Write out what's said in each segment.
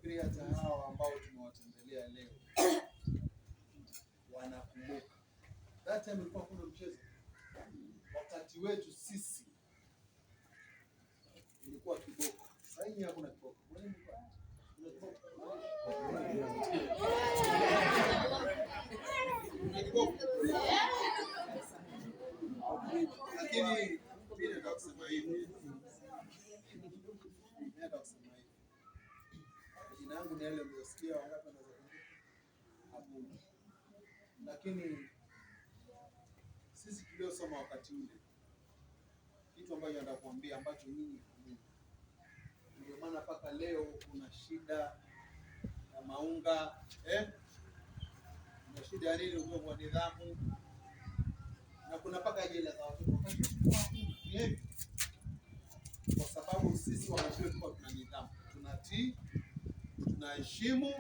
nafikiri hata hawa ambao tumewatembelea leo wanakumbuka that time ilikuwa kuna mchezo wakati wetu sisi ilikuwa kiboko. Sasa hivi hakuna kiboko. Lakini mimi nataka kusema hivi. Jina langu ni yale mliosikia wangapi wanaweza kumbuka. Lakini sisi tuliosoma wakati ule kitu ambacho nataka kuambia ambacho nyinyi ndio maana mpaka leo kuna shida ya maunga kuna shida ya nini utovu wa nidhamu na kuna mpaka jela za watoto kwa sababu sisi wakati wetu tuna nidhamu, tunatii, tunaheshimu,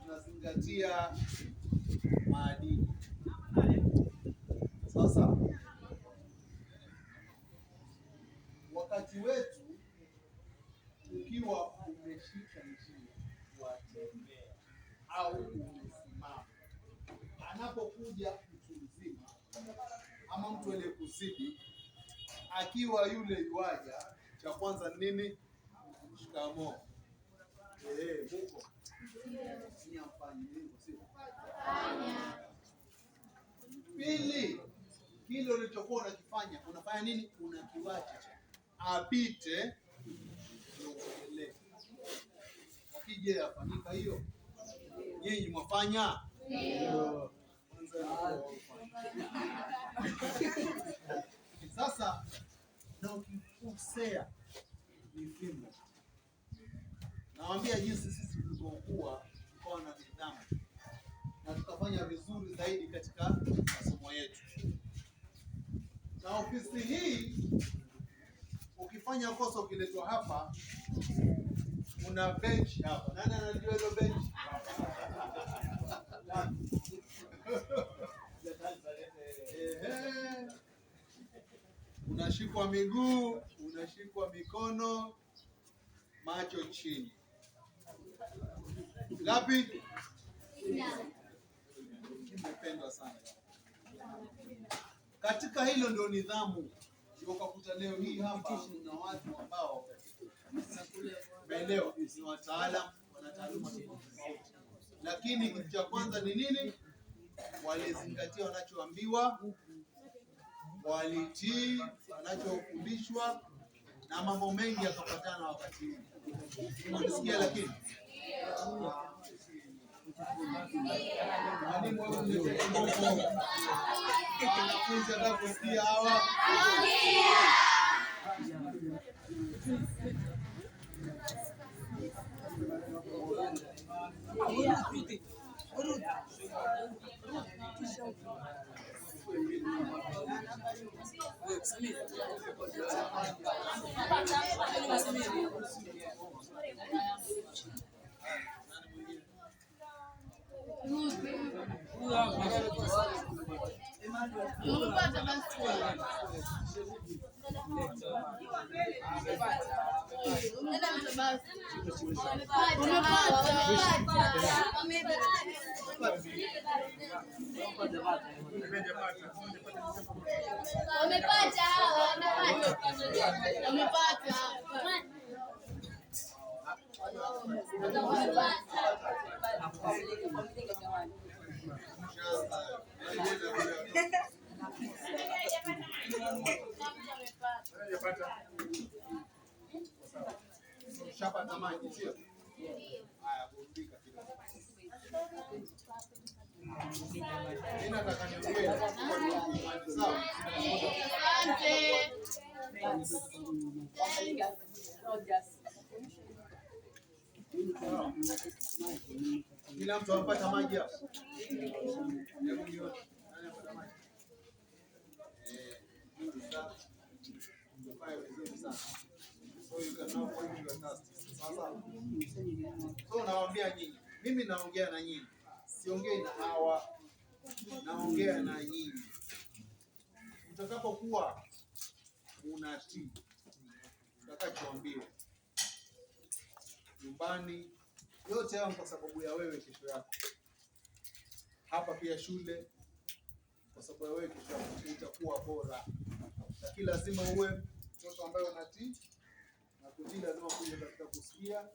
tunazingatia maadili. Sasa wakati wetu ukiwa umeshika njia watembea au umesimama, anapokuja mtu mzima ama mtu aliyekuzidi akiwa yule yuaja, cha kwanza nini? Shikamoo. Mungu. Ni amfanye hivyo sio? Pili, kile ulichokuwa unakifanya, unafanya nini? Unakiwacha. Apite ndio akije afanyika hiyo. Nyinyi mwafanya? Ndio. Sasa na ukikosea ni fimbo. Nawaambia jinsi sisi tulivyokuwa tukawa na nidhamu na tukafanya vizuri zaidi katika masomo yetu. Na ofisi hii ukifanya kosa ukiletwa hapa una bench hapa. Nani anajua hiyo bench? Unashikwa miguu, unashikwa mikono, macho chini. Ngapi? Nimependwa sana. Katika hilo ndio nidhamu. Ukakuta leo hii hapa na watu ambao maelewa ni wataalamu, wana taaluma tofauti. Lakini kitu cha kwanza ni nini? Walizingatia wanachoambiwa, walitii wanachofundishwa na mambo mengi yakapatana wakati huu. Unasikia lakini mwalimu wewe wanafunzi atakusikia hawa. Shapata maji sio? Haya, burudika kidogo. Nataka niongee sawa. Kila mtu anapata maji hapa. So nawaambia nyinyi, mimi naongea na nyinyi, siongei na hawa, naongea na nyinyi. Utakapokuwa unatii utakachoambiwa nyumbani, Yote hayo kwa sababu ya wewe kesho yako. Hapa pia shule, kwa sababu ya wewe kesho yako utakuwa bora. Lakini lazima uwe mtoto ambaye unatii, na kutii lazima kuja katika kusikia,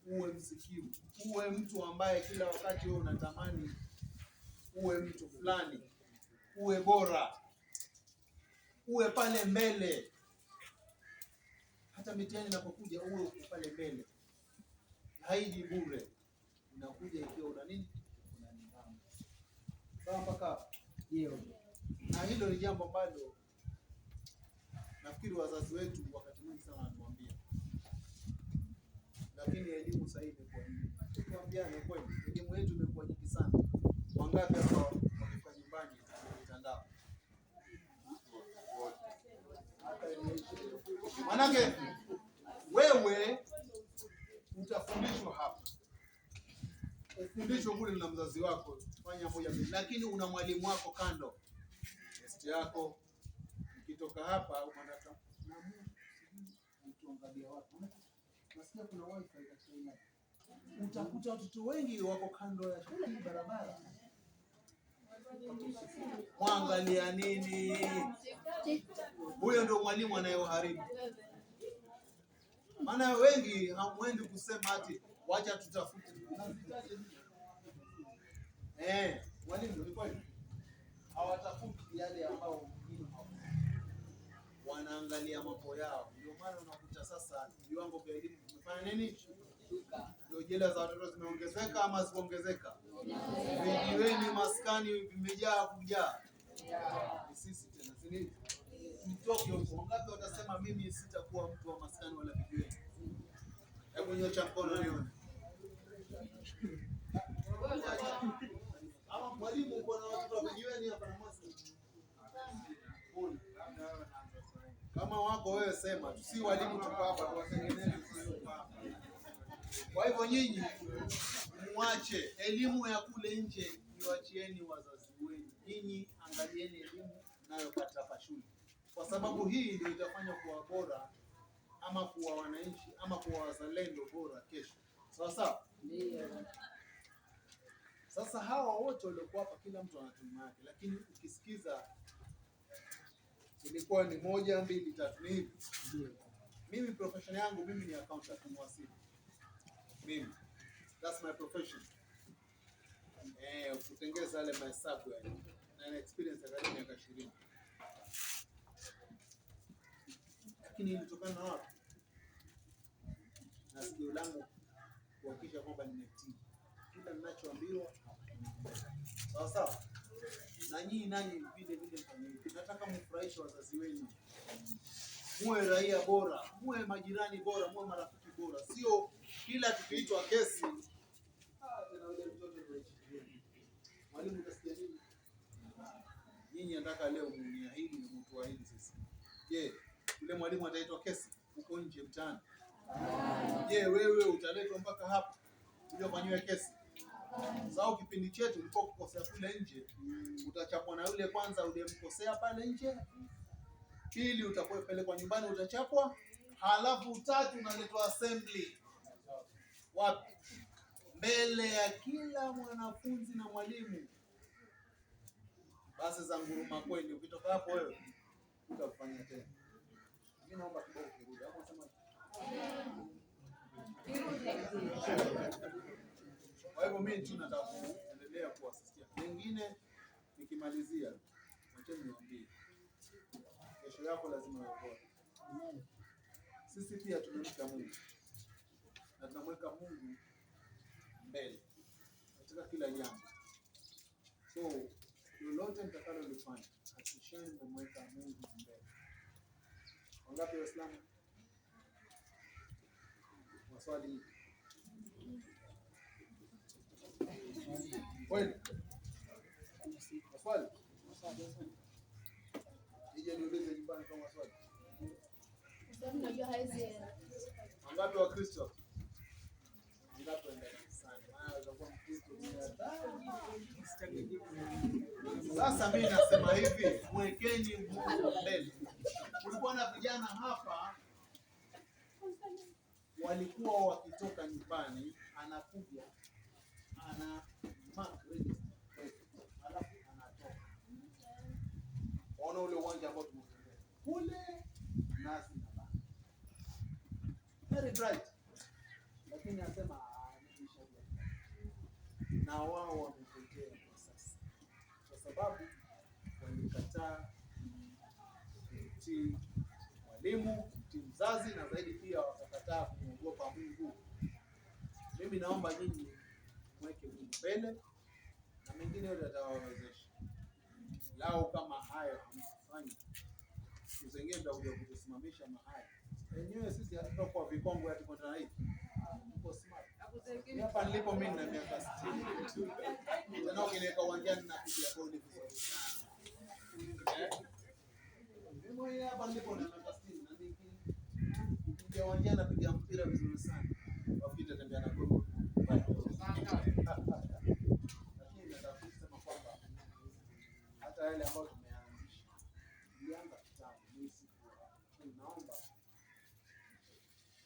uwe msikivu, uwe mtu ambaye kila wakati wewe unatamani uwe mtu fulani, uwe bora, uwe pale mbele. Hata mitihani inapokuja uwe uko pale mbele. Haiji bure, inakuja ikiwa una nini? Una nidhamu. Sawa mpaka hiyo. Na hilo ni jambo ambalo nafikiri wazazi wetu wakati mwingi sana wanatuambia, lakini elimu sasa hivi imekuwa nyingi. Tuambiane kweli, elimu yetu imekuwa nyingi sana. Wangapi hapa wamefika nyumbani kwenye mitandao? Manake wewe utafundishwa hapa, ufundishwe kule na mzazi wako, fanya moja mbili, lakini una mwalimu wako kando, test yako. Ukitoka hapa unataka utuangalia watu, nasikia kuna wifi katika ile, utakuta watoto wengi wako kando ya shule, barabara. Mwangalia nini? Huyo ndio mwalimu anayoharibu. Maana wengi hamwendi kusema ati wacha tutafute. Mwalimu ni kweli. Hawatafuti yale ambao wanaangalia mambo yao. Ndio maana unakuta sasa viwango vya elimu vimefanya nini? Ndio jela za watoto zimeongezeka ama zimeongezeka? Vijiweni maskani vimejaa kujaa. Sisi tena sisi mtoke huko. Ngapi watasema mimi sitakuwa mtu wa maskani wala vijiweni? Hebu nyosha mkono nione. Ama mwalimu uko na watoto wa vijiweni hapa na maskani? Kama wako wewe sema, tusi walimu tuko hapa tuwatengeneze. Kwa hivyo nyinyi muache elimu ya kule nje, niwachieni wazazi wenu. Nyinyi angalieni elimu mnayopata hapa shule, kwa sababu hii ndio itafanya kuwa bora, ama kuwa wananchi, ama kuwa wazalendo bora kesho. Sawa sawa? Sasa hawa wote waliokuwa hapa, kila mtu ana tuma yake, lakini ukisikiza ilikuwa ni 1 2 3 ni hivi. Mimi profession yangu mimi ni accountant, mwasibu. Mimi that's my profession. Kutengeza yale mahesabu yani. Na experience ya miaka 20. Lakini ilitokana na wapi? Na sikio langu kuhakikisha kwamba nimetii kila ninachoambiwa. Sawa sawa? Na nyinyi nanyi vile vile mfanyeni. Nataka mfurahishe wazazi wenu. Muwe raia bora, muwe majirani bora, muwe marafiki bora. Sio kila tukiitwa kesi tena yule mtoto ndio mwalimu utasikia nini? Nyinyi nataka leo mniahidi na mtuahidi sisi. Je, yule mwalimu ataitwa kesi huko nje mtaani? Je, wewe utaletwa mpaka hapa uje ufanywe kesi? Sawa, kipindi chetu ulikuwa kukosea kule nje, utachapwa na yule kwanza uliyemkosea pale nje. Pili utakapopelekwa nyumbani utachapwa, halafu tatu unaletwa assembly. Wapi? Mbele ya kila mwanafunzi na mwalimu. Basi za nguruma kweli, ukitoka hapo wewe utafanya tena. Mimi naomba kidogo kirudi. Hapo sema. Kwa hivyo mimi tu nataka kuendelea kuasistia. Wengine nikimalizia, acha niwaambie. Kesho yako lazima iwe bora. Sisi pia tunamcha Mungu. Na tunamweka Mungu mbele katika kila jambo. So, lolote mtakalolifanya, hakikisheni mmeweka Mungu mbele. Wangapi Waislamu? Maswali. Kweli? Maswali? Nije niulize nyumbani kama maswali. Wangapi wa Kristo? Sasa mimi nasema hivi, mwekeni Mungu mbele. Kulikuwa na vijana hapa walikuwa wakitoka nyumbani, anakuja ana mark register, alafu anatoka. Waona ule uwanja ambao tumetembea kule, nasi na bana very bright, lakini anasema na wao wamepotea kwa sasa, kwa sababu walikataa kumtii mwalimu, kumtii mzazi, na zaidi pia wakakataa kumwogopa Mungu. Mimi naomba nyinyi mweke Mungu mbele na mengine yote atawawezesha. Lao kama hayo hamfanyi, tuzengine ndio kuja kutusimamisha mahali. Wenyewe sisi hatutakuwa vikongwe ati kwa taifa. Tuko smart. Hapa nilipo mimi na miaka 60. Tena ukiniweka uwanjani napiga goli vizuri sana. Mimi hapa nilipo na miaka 60 na nikiingia uwanjani napiga mpira vizuri sana. Wafikiri natembea na goli. Lakini nataka kusema kwamba hata yale ambayo tumeanzisha tulianza kitambo, mimi sikuwa. Naomba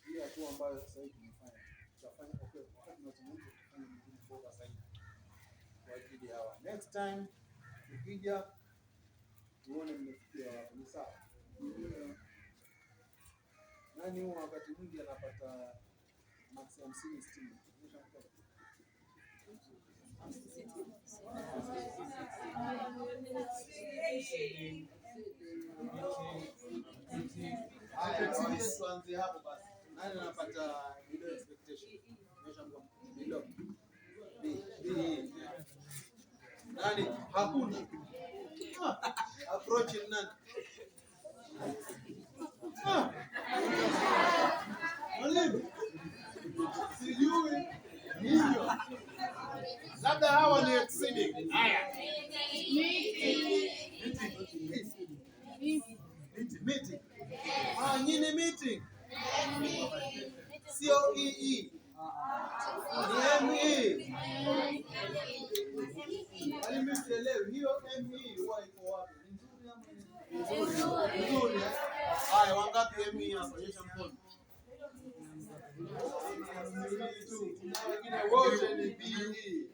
ile hatua ambayo sasa hivi tunafanya, tutafanya okay, wakati tunazungumza tufanye mingine bora zaidi kwa ajili ya hawa. Next time ukija tuone mmefikia wapi. Ni sawa? Nani huwa wakati mwingi anapata max 50 60? Tuanze hapo basi. Nani anapata below expectation? Below. Nani? Hakuna. Approach nani? Mwalimu. Sijui. Hivyo. Labda hawa ni exceeding. Haya. Meeting. Nyinyi meeting. Sio EE. Ni ME. Wali msielewe hiyo ME huwa iko wapi? Nzuri. Nzuri. Haya, wangapi ME hapa? Onyesha mkono. Wengine wote ni BE.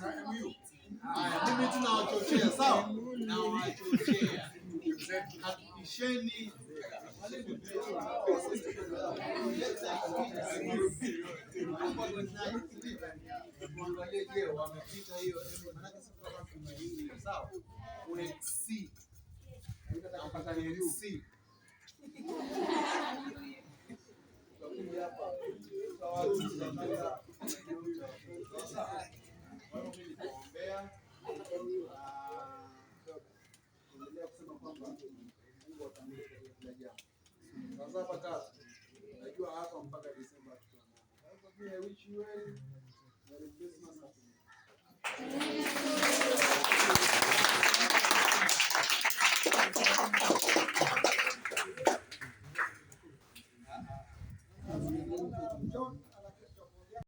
Na MU. Haya, mimi tunawachochea, sawa? Nawachochea. Hakikisheni muangalie, je, wamepita hiyo maana sisi kama tunajili, sawa? UXC na mpaka UXC tutakuja hapa tutawaambia sasa kuombea endelea kusema kwamba Mungu atamleta kila jambo. Sasa hapa tatu najua hapa mpaka Desemba tutaona. Sasa I wish you well. Merry Christmas.